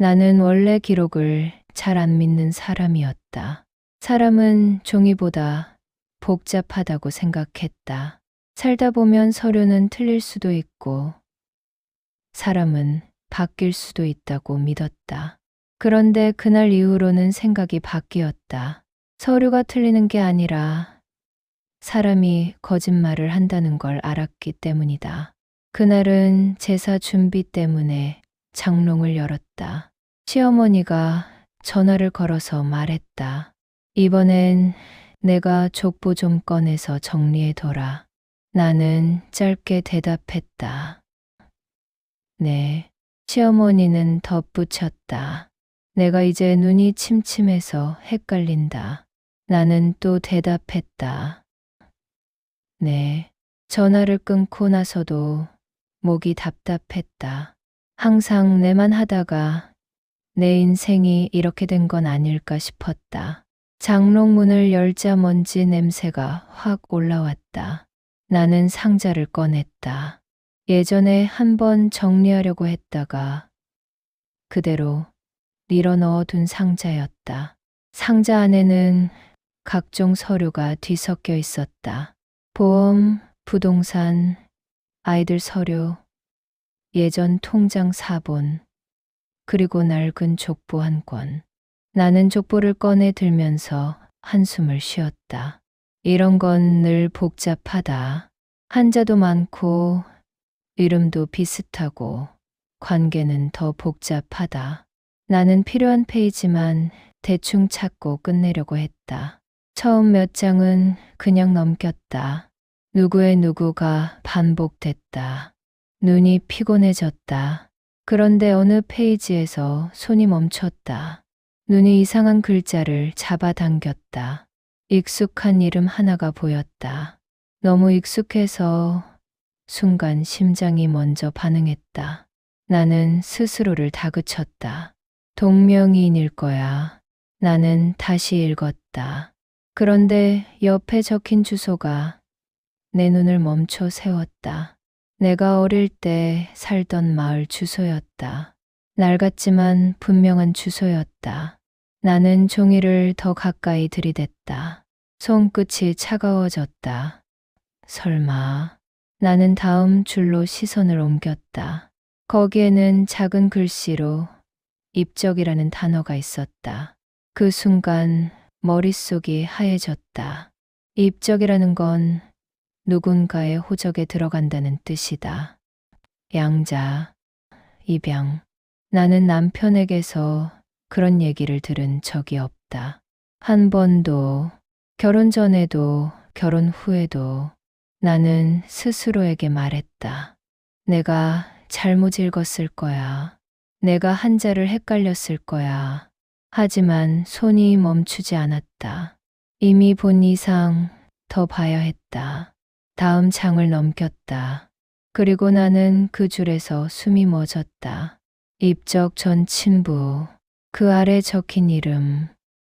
나는 원래 기록을 잘 안 믿는 사람이었다. 사람은 종이보다 복잡하다고 생각했다. 살다 보면 서류는 틀릴 수도 있고 사람은 바뀔 수도 있다고 믿었다. 그런데 그날 이후로는 생각이 바뀌었다. 서류가 틀리는 게 아니라 사람이 거짓말을 한다는 걸 알았기 때문이다. 그날은 제사 준비 때문에 장롱을 열었다. 시어머니가 전화를 걸어서 말했다. 이번엔 내가 족보 좀 꺼내서 정리해둬라. 나는 짧게 대답했다. 네. 시어머니는 덧붙였다. 내가 이제 눈이 침침해서 헷갈린다. 나는 또 대답했다. 네. 전화를 끊고 나서도 목이 답답했다. 항상 내만 하다가 내 인생이 이렇게 된 건 아닐까 싶었다. 장롱문을 열자 먼지 냄새가 확 올라왔다. 나는 상자를 꺼냈다. 예전에 한번 정리하려고 했다가 그대로 밀어 넣어둔 상자였다. 상자 안에는 각종 서류가 뒤섞여 있었다. 보험, 부동산, 아이들 서류, 예전 통장 사본, 그리고 낡은 족보 한 권. 나는 족보를 꺼내 들면서 한숨을 쉬었다. 이런 건 늘 복잡하다. 한자도 많고 이름도 비슷하고 관계는 더 복잡하다. 나는 필요한 페이지만 대충 찾고 끝내려고 했다. 처음 몇 장은 그냥 넘겼다. 누구의 누구가 반복됐다. 눈이 피곤해졌다. 그런데 어느 페이지에서 손이 멈췄다. 눈이 이상한 글자를 잡아당겼다. 익숙한 이름 하나가 보였다. 너무 익숙해서 순간 심장이 먼저 반응했다. 나는 스스로를 다그쳤다. 동명이인일 거야. 나는 다시 읽었다. 그런데 옆에 적힌 주소가 내 눈을 멈춰 세웠다. 내가 어릴 때 살던 마을 주소였다. 낡았지만 분명한 주소였다. 나는 종이를 더 가까이 들이댔다. 손끝이 차가워졌다. 설마. 나는 다음 줄로 시선을 옮겼다. 거기에는 작은 글씨로 입적이라는 단어가 있었다. 그 순간 머릿속이 하얘졌다. 입적이라는 건 누군가의 호적에 들어간다는 뜻이다. 양자, 입양. 나는 남편에게서 그런 얘기를 들은 적이 없다. 한 번도, 결혼 전에도, 결혼 후에도 나는 스스로에게 말했다. 내가 잘못 읽었을 거야. 내가 한자를 헷갈렸을 거야. 하지만 손이 멈추지 않았다. 이미 본 이상 더 봐야 했다. 다음 장을 넘겼다. 그리고 나는 그 줄에서 숨이 멎었다. 입적 전 친부, 그 아래 적힌 이름,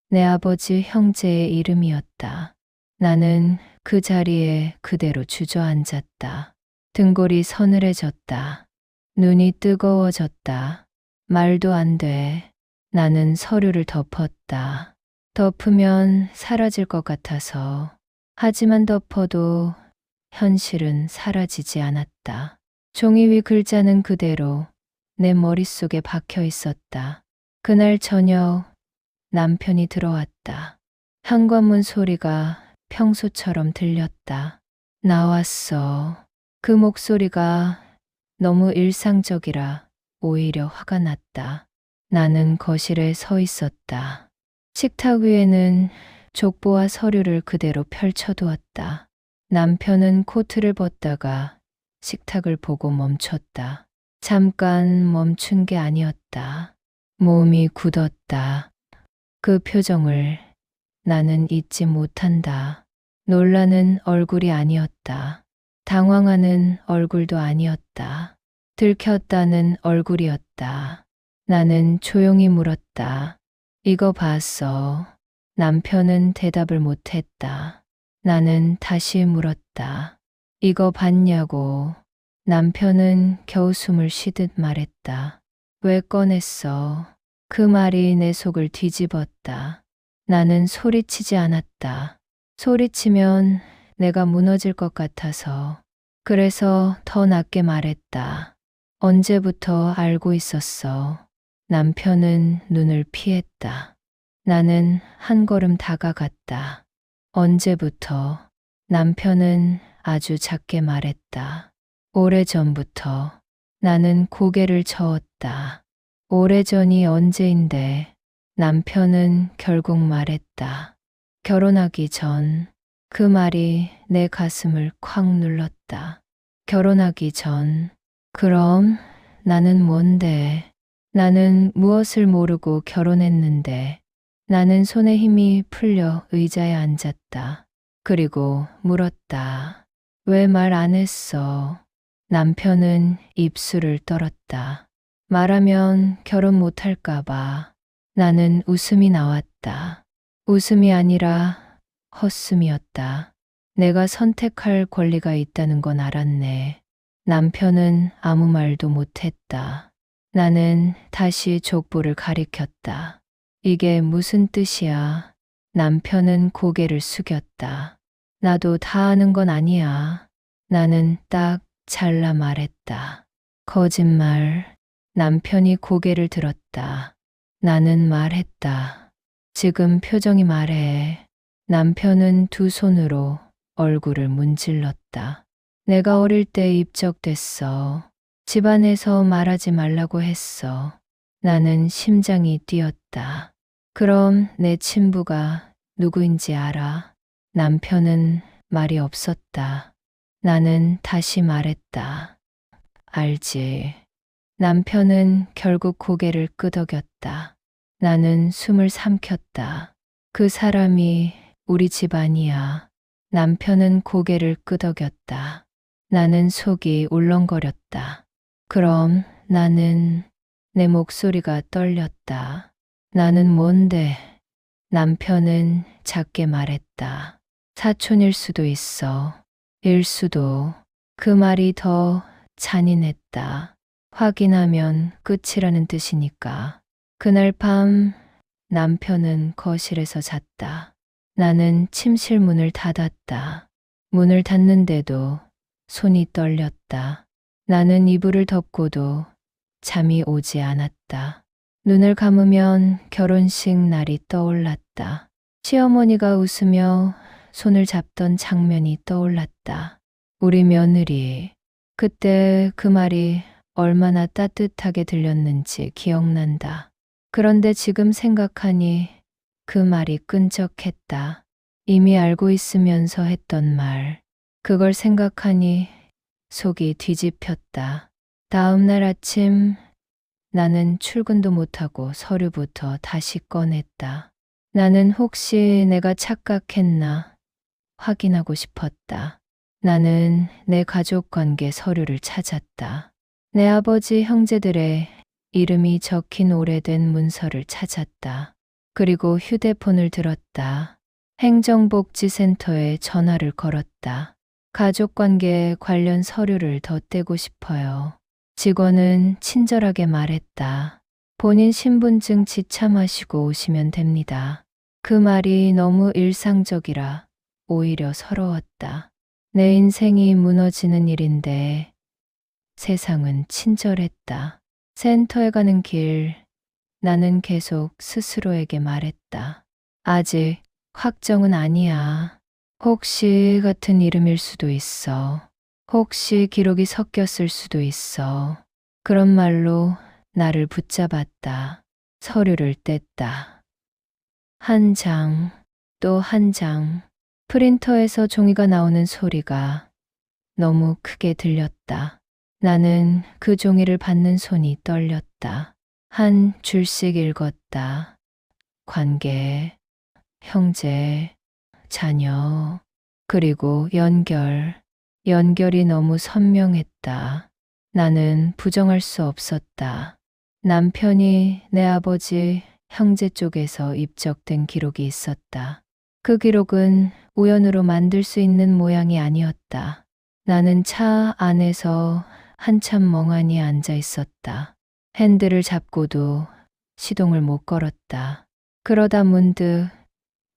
내 아버지 형제의 이름이었다. 나는 그 자리에 그대로 주저앉았다. 등골이 서늘해졌다. 눈이 뜨거워졌다. 말도 안 돼. 나는 서류를 덮었다. 덮으면 사라질 것 같아서. 하지만 덮어도 현실은 사라지지 않았다. 종이 위 글자는 그대로 내 머릿속에 박혀 있었다. 그날 저녁 남편이 들어왔다. 현관문 소리가 평소처럼 들렸다. 나왔어. 그 목소리가 너무 일상적이라 오히려 화가 났다. 나는 거실에 서 있었다. 식탁 위에는 족보와 서류를 그대로 펼쳐두었다. 남편은 코트를 벗다가 식탁을 보고 멈췄다. 잠깐 멈춘 게 아니었다. 몸이 굳었다. 그 표정을 나는 잊지 못한다. 놀라는 얼굴이 아니었다. 당황하는 얼굴도 아니었다. 들켰다는 얼굴이었다. 나는 조용히 물었다. 이거 봤어. 남편은 대답을 못했다. 나는 다시 물었다. 이거 봤냐고. 남편은 겨우 숨을 쉬듯 말했다. 왜 꺼냈어? 그 말이 내 속을 뒤집었다. 나는 소리치지 않았다. 소리치면 내가 무너질 것 같아서. 그래서 더 낮게 말했다. 언제부터 알고 있었어. 남편은 눈을 피했다. 나는 한 걸음 다가갔다. 언제부터? 남편은 아주 작게 말했다. 오래전부터. 나는 고개를 저었다. 오래전이 언제인데? 남편은 결국 말했다. 결혼하기 전. 그 말이 내 가슴을 콱 눌렀다. 결혼하기 전. 그럼 나는 뭔데? 나는 무엇을 모르고 결혼했는데. 나는 손에 힘이 풀려 의자에 앉았다. 그리고 물었다. 왜 말 안 했어? 남편은 입술을 떨었다. 말하면 결혼 못할까봐. 나는 웃음이 나왔다. 웃음이 아니라 헛숨이었다. 내가 선택할 권리가 있다는 건 알았네. 남편은 아무 말도 못했다. 나는 다시 족보를 가리켰다. 이게 무슨 뜻이야? 남편은 고개를 숙였다. 나도 다 아는 건 아니야. 나는 딱 잘라 말했다. 거짓말. 남편이 고개를 들었다. 나는 말했다. 지금 표정이 말해. 남편은 두 손으로 얼굴을 문질렀다. 내가 어릴 때 입적됐어. 집안에서 말하지 말라고 했어. 나는 심장이 뛰었다. 그럼 내 친부가 누구인지 알아? 남편은 말이 없었다. 나는 다시 말했다. 알지. 남편은 결국 고개를 끄덕였다. 나는 숨을 삼켰다. 그 사람이 우리 집안이야. 남편은 고개를 끄덕였다. 나는 속이 울렁거렸다. 그럼 나는 내 목소리가 떨렸다. 나는 뭔데? 남편은 작게 말했다. 사촌일 수도 있어. 일 수도. 그 말이 더 잔인했다. 확인하면 끝이라는 뜻이니까. 그날 밤 남편은 거실에서 잤다. 나는 침실 문을 닫았다. 문을 닫는데도 손이 떨렸다. 나는 이불을 덮고도 잠이 오지 않았다. 눈을 감으면 결혼식 날이 떠올랐다. 시어머니가 웃으며 손을 잡던 장면이 떠올랐다. 우리 며느리. 그때 그 말이 얼마나 따뜻하게 들렸는지 기억난다. 그런데 지금 생각하니 그 말이 끈적했다. 이미 알고 있으면서 했던 말. 그걸 생각하니 속이 뒤집혔다. 다음 날 아침 나는 출근도 못하고 서류부터 다시 꺼냈다. 나는 혹시 내가 착각했나 확인하고 싶었다. 나는 내 가족 관계 서류를 찾았다. 내 아버지 형제들의 이름이 적힌 오래된 문서를 찾았다. 그리고 휴대폰을 들었다. 행정복지센터에 전화를 걸었다. 가족관계 관련 서류를 덧대고 싶어요. 직원은 친절하게 말했다. 본인 신분증 지참하시고 오시면 됩니다. 그 말이 너무 일상적이라 오히려 서러웠다. 내 인생이 무너지는 일인데 세상은 친절했다. 센터에 가는 길, 나는 계속 스스로에게 말했다. 아직 확정은 아니야. 혹시 같은 이름일 수도 있어. 혹시 기록이 섞였을 수도 있어. 그런 말로 나를 붙잡았다. 서류를 뗐다. 한 장, 또 한 장. 프린터에서 종이가 나오는 소리가 너무 크게 들렸다. 나는 그 종이를 받는 손이 떨렸다. 한 줄씩 읽었다. 관계, 형제, 자녀, 그리고 연결. 연결이 너무 선명했다. 나는 부정할 수 없었다. 남편이 내 아버지 형제 쪽에서 입적된 기록이 있었다. 그 기록은 우연으로 만들 수 있는 모양이 아니었다. 나는 차 안에서 한참 멍하니 앉아 있었다. 핸들을 잡고도 시동을 못 걸었다. 그러다 문득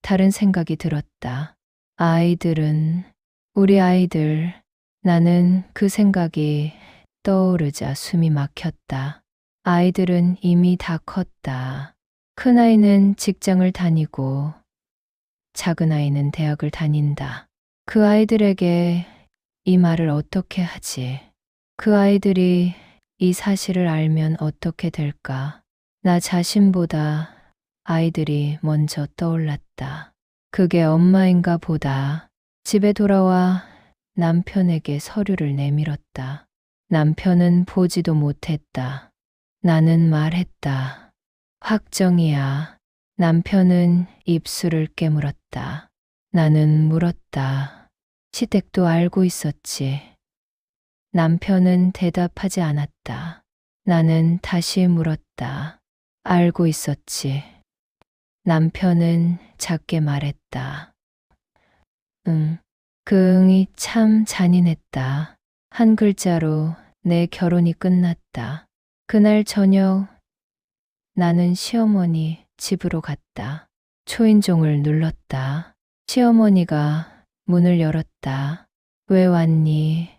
다른 생각이 들었다. 아이들은, 우리 아이들, 나는 그 생각이 떠오르자 숨이 막혔다. 아이들은 이미 다 컸다. 큰아이는 직장을 다니고 작은아이는 대학을 다닌다. 그 아이들에게 이 말을 어떻게 하지? 그 아이들이 이 사실을 알면 어떻게 될까? 나 자신보다 아이들이 먼저 떠올랐다. 그게 엄마인가 보다. 집에 돌아와 남편에게 서류를 내밀었다. 남편은 보지도 못했다. 나는 말했다. 확정이야. 남편은 입술을 깨물었다. 나는 물었다. 시댁도 알고 있었지. 남편은 대답하지 않았다. 나는 다시 물었다. 알고 있었지. 남편은 작게 말했다. 응. 그 응이 참 잔인했다. 한 글자로 내 결혼이 끝났다. 그날 저녁 나는 시어머니 집으로 갔다. 초인종을 눌렀다. 시어머니가 문을 열었다. 왜 왔니?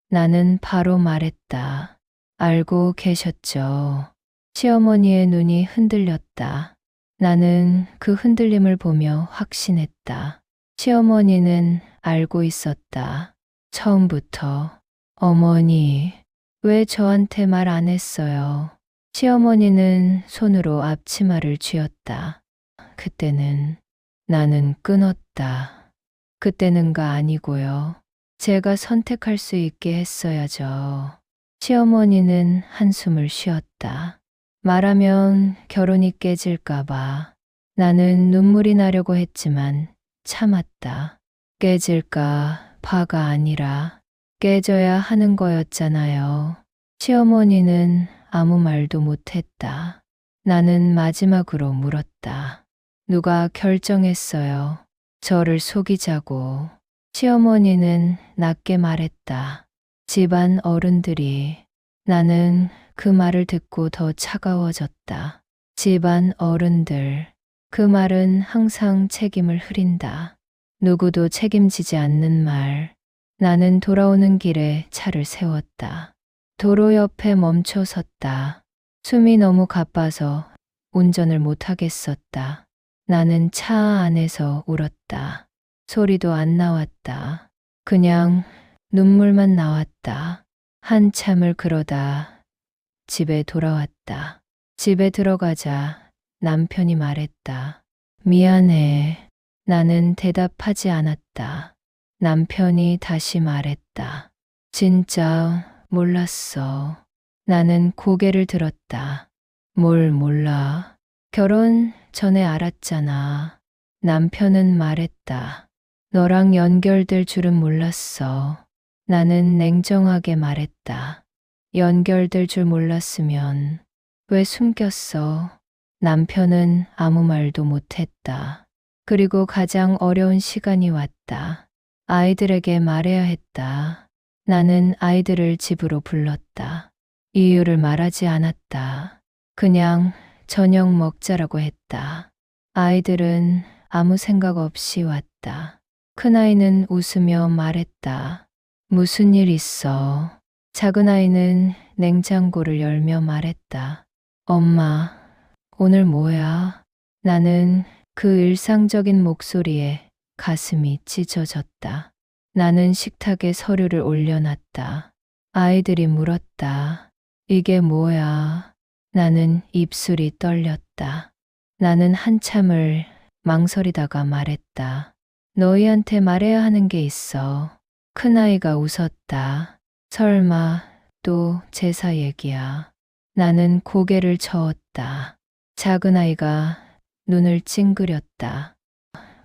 나는 바로 말했다. 알고 계셨죠. 시어머니의 눈이 흔들렸다. 나는 그 흔들림을 보며 확신했다. 시어머니는 알고 있었다. 처음부터. 어머니, 왜 저한테 말 안 했어요? 시어머니는 손으로 앞치마를 쥐었다. 그때는 나는 끊었다. 그때는가 아니고요. 제가 선택할 수 있게 했어야죠. 시어머니는 한숨을 쉬었다. 말하면 결혼이 깨질까봐. 나는 눈물이 나려고 했지만 참았다. 깨질까 봐가 아니라 깨져야 하는 거였잖아요. 시어머니는 아무 말도 못했다. 나는 마지막으로 물었다. 누가 결정했어요? 저를 속이자고. 시어머니는 낮게 말했다. 집안 어른들이. 나는 그 말을 듣고 더 차가워졌다. 집안 어른들. 그 말은 항상 책임을 흐린다. 누구도 책임지지 않는 말. 나는 돌아오는 길에 차를 세웠다. 도로 옆에 멈춰 섰다. 숨이 너무 가빠서 운전을 못하겠었다. 나는 차 안에서 울었다. 소리도 안 나왔다. 그냥 눈물만 나왔다. 한참을 그러다 집에 돌아왔다. 집에 들어가자 남편이 말했다. 미안해. 나는 대답하지 않았다. 남편이 다시 말했다. 진짜 몰랐어. 나는 고개를 들었다. 뭘 몰라? 결혼 전에 알았잖아. 남편은 말했다. 너랑 연결될 줄은 몰랐어. 나는 냉정하게 말했다. 연결될 줄 몰랐으면 왜 숨겼어? 남편은 아무 말도 못했다. 그리고 가장 어려운 시간이 왔다. 아이들에게 말해야 했다. 나는 아이들을 집으로 불렀다. 이유를 말하지 않았다. 그냥 저녁 먹자라고 했다. 아이들은 아무 생각 없이 왔다. 큰아이는 웃으며 말했다. 무슨 일 있어? 작은아이는 냉장고를 열며 말했다. 엄마, 오늘 뭐야? 나는 그 일상적인 목소리에 가슴이 찢어졌다. 나는 식탁에 서류를 올려놨다. 아이들이 물었다. 이게 뭐야? 나는 입술이 떨렸다. 나는 한참을 망설이다가 말했다. 너희한테 말해야 하는 게 있어. 큰아이가 웃었다. 설마 또 제사 얘기야. 나는 고개를 저었다. 작은아이가 눈을 찡그렸다.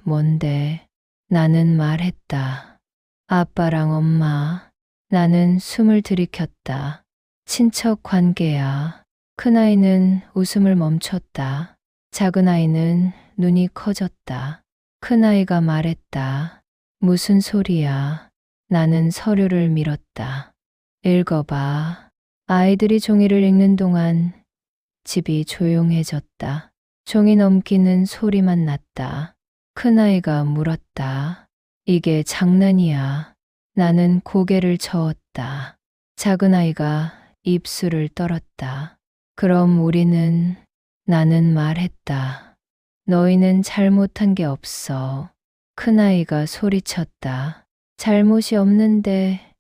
뭔데? 나는 말했다. 아빠랑 엄마. 나는 숨을 들이켰다. 친척 관계야. 큰아이는 웃음을 멈췄다. 작은아이는 눈이 커졌다. 큰아이가 말했다. 무슨 소리야? 나는 서류를 밀었다. 읽어봐. 아이들이 종이를 읽는 동안 집이 조용해졌다. 종이 넘기는 소리만 났다. 큰아이가 물었다. 이게 장난이야. 나는 고개를 저었다. 작은아이가 입술을 떨었다. 그럼 우리는, 나는 말했다. 너희는 잘못한 게 없어. 큰아이가 소리쳤다. 잘못이 없는데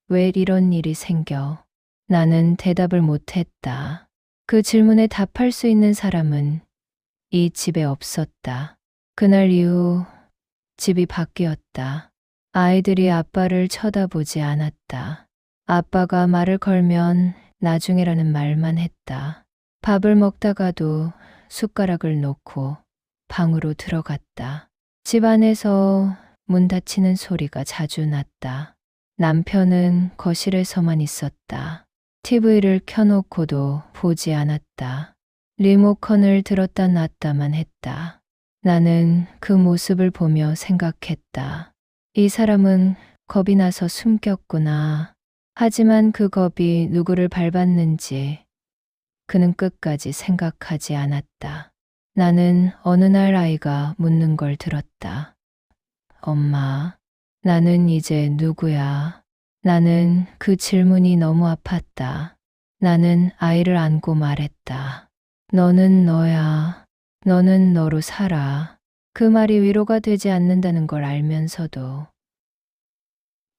왜 이런 일이 생겨? 나는 대답을 못했다. 그 질문에 답할 수 있는 사람은 이 집에 없었다. 그날 이후 집이 바뀌었다. 아이들이 아빠를 쳐다보지 않았다. 아빠가 말을 걸면 나중에라는 말만 했다. 밥을 먹다가도 숟가락을 놓고 방으로 들어갔다. 집 안에서 문 닫히는 소리가 자주 났다. 남편은 거실에서만 있었다. TV를 켜놓고도 보지 않았다. 리모컨을 들었다 놨다만 했다. 나는 그 모습을 보며 생각했다. 이 사람은 겁이 나서 숨겼구나. 하지만 그 겁이 누구를 밟았는지 그는 끝까지 생각하지 않았다. 나는 어느 날 아이가 묻는 걸 들었다. 엄마, 나는 이제 누구야? 나는 그 질문이 너무 아팠다. 나는 아이를 안고 말했다. 너는 너야. 너는 너로 살아. 그 말이 위로가 되지 않는다는 걸 알면서도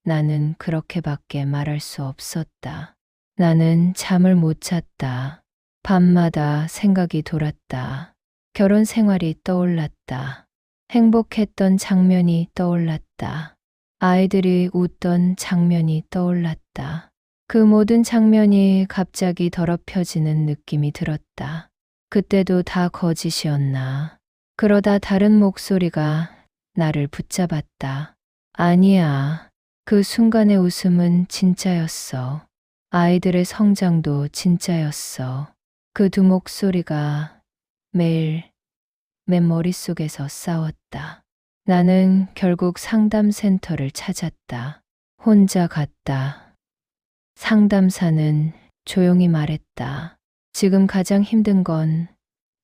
나는 그렇게밖에 말할 수 없었다. 나는 잠을 못 잤다. 밤마다 생각이 돌았다. 결혼 생활이 떠올랐다. 행복했던 장면이 떠올랐다. 아이들이 웃던 장면이 떠올랐다. 그 모든 장면이 갑자기 더럽혀지는 느낌이 들었다. 그때도 다 거짓이었나. 그러다 다른 목소리가 나를 붙잡았다. 아니야. 그 순간의 웃음은 진짜였어. 아이들의 성장도 진짜였어. 그 두 목소리가 매일 내 머릿속에서 싸웠다. 나는 결국 상담센터를 찾았다. 혼자 갔다. 상담사는 조용히 말했다. 지금 가장 힘든 건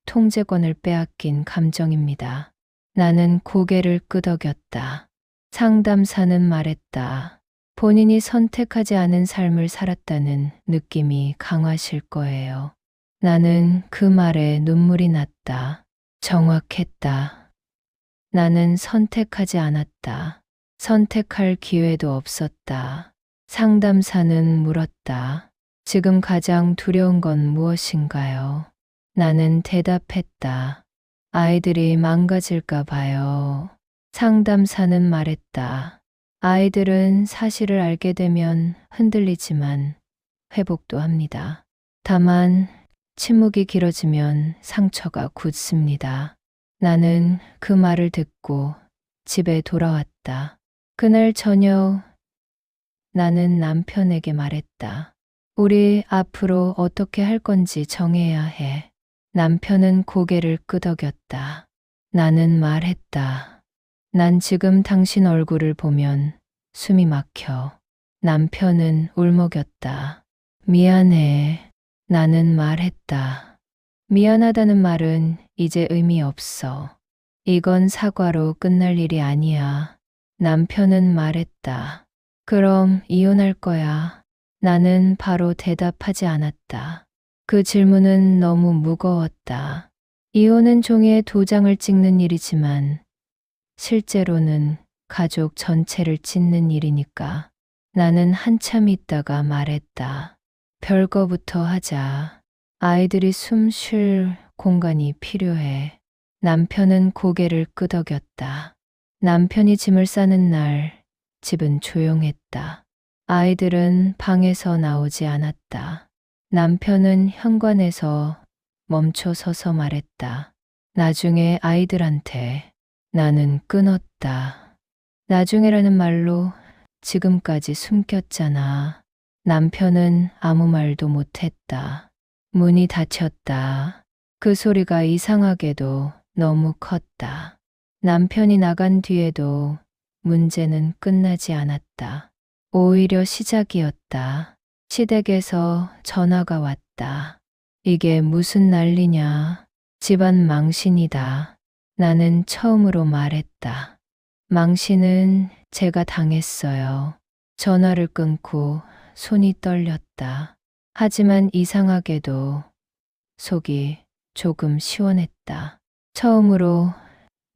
통제권을 빼앗긴 감정입니다. 나는 고개를 끄덕였다. 상담사는 말했다. 본인이 선택하지 않은 삶을 살았다는 느낌이 강하실 거예요. 나는 그 말에 눈물이 났다. 정확했다. 나는 선택하지 않았다. 선택할 기회도 없었다. 상담사는 물었다. 지금 가장 두려운 건 무엇인가요? 나는 대답했다. 아이들이 망가질까 봐요. 상담사는 말했다. 아이들은 사실을 알게 되면 흔들리지만 회복도 합니다. 다만 침묵이 길어지면 상처가 굳습니다. 나는 그 말을 듣고 집에 돌아왔다. 그날 저녁 나는 남편에게 말했다. 우리 앞으로 어떻게 할 건지 정해야 해. 남편은 고개를 끄덕였다. 나는 말했다. 난 지금 당신 얼굴을 보면 숨이 막혀. 남편은 울먹였다. 미안해. 나는 말했다. 미안하다는 말은 이제 의미 없어. 이건 사과로 끝날 일이 아니야. 남편은 말했다. 그럼 이혼할 거야. 나는 바로 대답하지 않았다. 그 질문은 너무 무거웠다. 이혼은 종이에 도장을 찍는 일이지만 실제로는 가족 전체를 찢는 일이니까. 나는 한참 있다가 말했다. 별거부터 하자. 아이들이 숨 쉴 공간이 필요해. 남편은 고개를 끄덕였다. 남편이 짐을 싸는 날 집은 조용했다. 아이들은 방에서 나오지 않았다. 남편은 현관에서 멈춰 서서 말했다. 나중에 아이들한테. 나는 끊었다. 나중에라는 말로 지금까지 숨겼잖아. 남편은 아무 말도 못했다. 문이 닫혔다. 그 소리가 이상하게도 너무 컸다. 남편이 나간 뒤에도 문제는 끝나지 않았다. 오히려 시작이었다. 시댁에서 전화가 왔다. 이게 무슨 난리냐. 집안 망신이다. 나는 처음으로 말했다. 망신은 제가 당했어요. 전화를 끊고 손이 떨렸다. 하지만 이상하게도 속이 조금 시원했다. 처음으로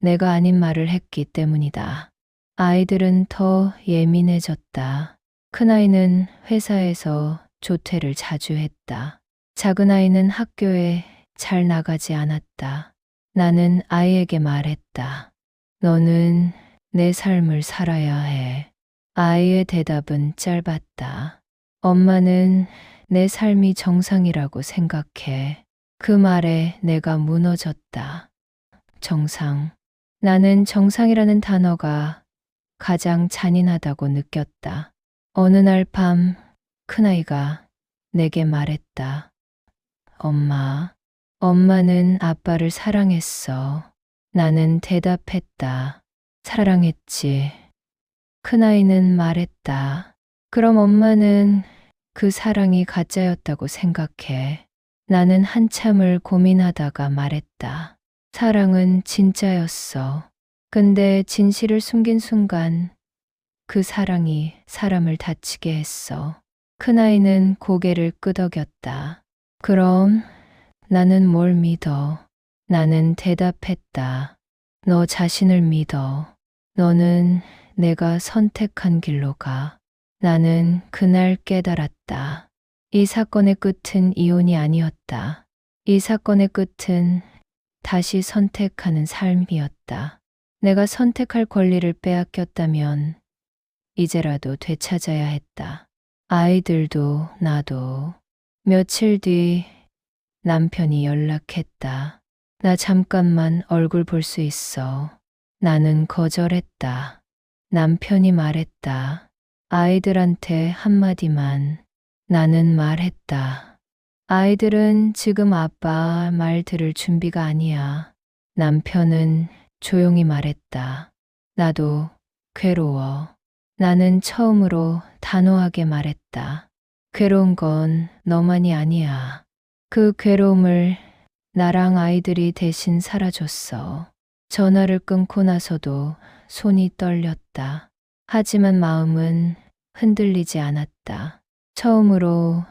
내가 아닌 말을 했기 때문이다. 아이들은 더 예민해졌다. 큰아이는 회사에서 조퇴를 자주 했다. 작은아이는 학교에 잘 나가지 않았다. 나는 아이에게 말했다. 너는 내 삶을 살아야 해. 아이의 대답은 짧았다. 엄마는 내 삶이 정상이라고 생각해. 그 말에 내가 무너졌다. 정상. 나는 정상이라는 단어가 가장 잔인하다고 느꼈다. 어느 날 밤 큰아이가 내게 말했다. 엄마는 아빠를 사랑했어. 나는 대답했다. 사랑했지. 큰아이는 말했다. 그럼 엄마는 그 사랑이 가짜였다고 생각해. 나는 한참을 고민하다가 말했다. 사랑은 진짜였어. 근데 진실을 숨긴 순간 그 사랑이 사람을 다치게 했어. 큰아이는 고개를 끄덕였다. 그럼 나는 뭘 믿어? 나는 대답했다. 너 자신을 믿어. 너는 내가 선택한 길로 가. 나는 그날 깨달았다. 이 사건의 끝은 이혼이 아니었다. 이 사건의 끝은 다시 선택하는 삶이었다. 내가 선택할 권리를 빼앗겼다면 이제라도 되찾아야 했다. 아이들도 나도. 며칠 뒤 남편이 연락했다. 나 잠깐만 얼굴 볼 수 있어. 나는 거절했다. 남편이 말했다. 아이들한테 한마디만. 나는 말했다. 아이들은 지금 아빠 말 들을 준비가 아니야. 남편은 조용히 말했다. 나도 괴로워. 나는 처음으로 단호하게 말했다. 괴로운 건 너만이 아니야. 그 괴로움을 나랑 아이들이 대신 살아줬어. 전화를 끊고 나서도 손이 떨렸다. 하지만 마음은 흔들리지 않았다. 처음으로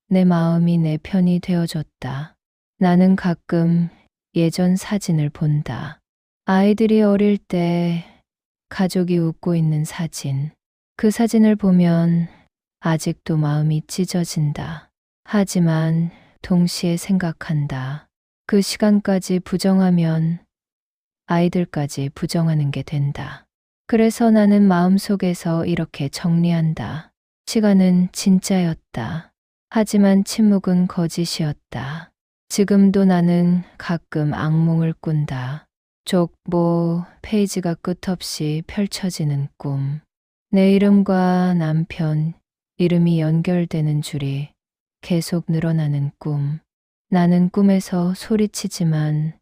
내 마음이 내 편이 되어줬다. 나는 가끔 예전 사진을 본다. 아이들이 어릴 때 가족이 웃고 있는 사진. 그 사진을 보면 아직도 마음이 찢어진다. 하지만 동시에 생각한다. 그 시간까지 부정하면 아이들까지 부정하는 게 된다. 그래서 나는 마음속에서 이렇게 정리한다. 시간은 진짜였다. 하지만 침묵은 거짓이었다. 지금도 나는 가끔 악몽을 꾼다. 족보 페이지가 끝없이 펼쳐지는 꿈. 내 이름과 남편 이름이 연결되는 줄이 계속 늘어나는 꿈. 나는 꿈에서 소리치지만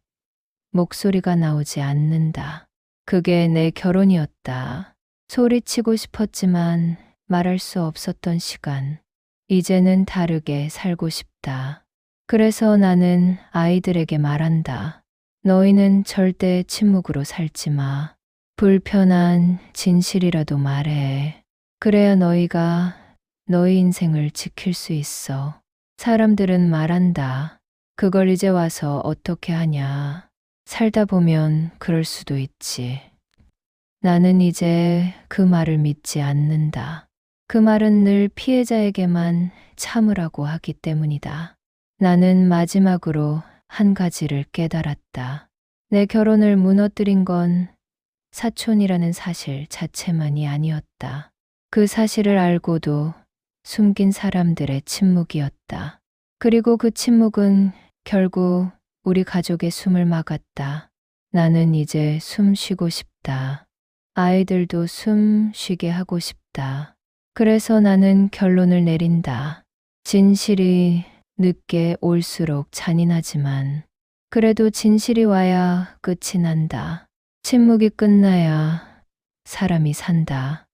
목소리가 나오지 않는다. 그게 내 결혼이었다. 소리치고 싶었지만 말할 수 없었던 시간. 이제는 다르게 살고 싶다. 그래서 나는 아이들에게 말한다. 너희는 절대 침묵으로 살지 마. 불편한 진실이라도 말해. 그래야 너희가 너희 인생을 지킬 수 있어. 사람들은 말한다. 그걸 이제 와서 어떻게 하냐. 살다 보면 그럴 수도 있지. 나는 이제 그 말을 믿지 않는다. 그 말은 늘 피해자에게만 참으라고 하기 때문이다. 나는 마지막으로 한 가지를 깨달았다. 내 결혼을 무너뜨린 건 사촌이라는 사실 자체만이 아니었다. 그 사실을 알고도 숨긴 사람들의 침묵이었다. 그리고 그 침묵은 결국 우리 가족의 숨을 막았다. 나는 이제 숨 쉬고 싶다. 아이들도 숨 쉬게 하고 싶다. 그래서 나는 결론을 내린다. 진실이 늦게 올수록 잔인하지만 그래도 진실이 와야 끝이 난다. 침묵이 끝나야 사람이 산다.